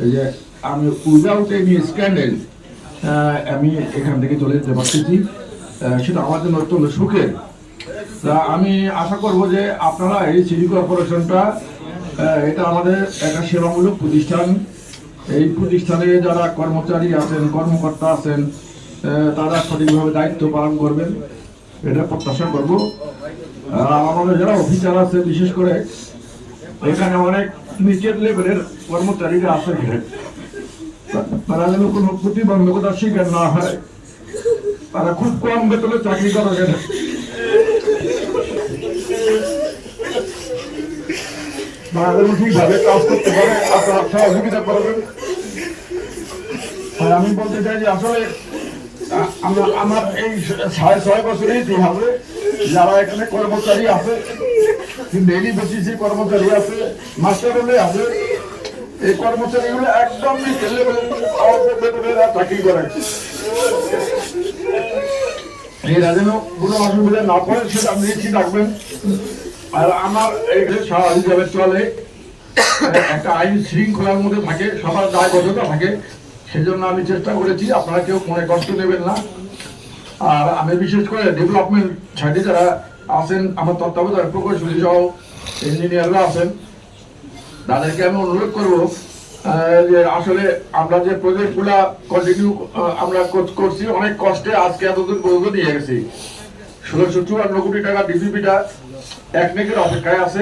এই যে আমি উইদাউট এনি স্ক্যান্ডেল আমি এখান থেকে চলে যেতে পারতেছি, সেটা আমার জন্য অত্যন্ত সুখের। তা আমি আশা করব যে আপনারা এই সিটি কর্পোরেশনটা এটা আমাদের একটা সেবামূলক প্রতিষ্ঠান। এই প্রতিষ্ঠানে যারা কর্মচারী আছেন, কর্মকর্তা আছেন, তারা সঠিকভাবে দায়িত্ব পালন করবেন, এটা প্রত্যাশা করব। আমাদের যারা অফিসার আছে, বিশেষ করে এখানে অনেক নিচের লেভেলের কর্মচারীরা আছে, তারা যেন কোনো প্রতিবন্ধকতার শিকার না হয়। তারা খুব কম বেতনে চাকরি করে, তারা যেন ঠিকভাবে কাজ করতে পারে, আপনারা সহযোগিতা করবেন। আমি বলতে চাই যে আসলে আমার এই 6.5 বছরের ইতিহাসে যারা এখানে কর্মচারী আছে, ডেইলি বেসিসে কর্মচারী আছে, মাস্টার হলে আছে, এই কর্মচারীগুলো একদম বেতনেরা চাকরি করে। এরা যেন কোনো অসুবিধা না পড়ে সেটা নিশ্চিত রাখবেন। আর আমার এখানে স্বাভাবিকভাবে চলে, একটা আইন শৃঙ্খলার মধ্যে থাকে, সবার দায়বদ্ধতা থাকে, সেজন্য আমি চেষ্টা করেছি। আপনারা কেউ মনে কষ্ট নেবেন না। আর আমি বিশেষ করে ডেভেলপমেন্ট সাইডে যারা আছেন, আমার তত্ত্বাবধায়ক প্রকৌশলী সহ ইঞ্জিনিয়াররা আছেন, তাদেরকে আমি অনুরোধ করবো যে আসলে আমরা যে প্রজেক্টগুলা কন্টিনিউ আমরা করছি অনেক কষ্টে, আজকে এতদূর পর্যন্ত নিয়ে গেছি। 1654 কোটি টাকা ডিপিপিটা একনেকের অপেক্ষায় আছে।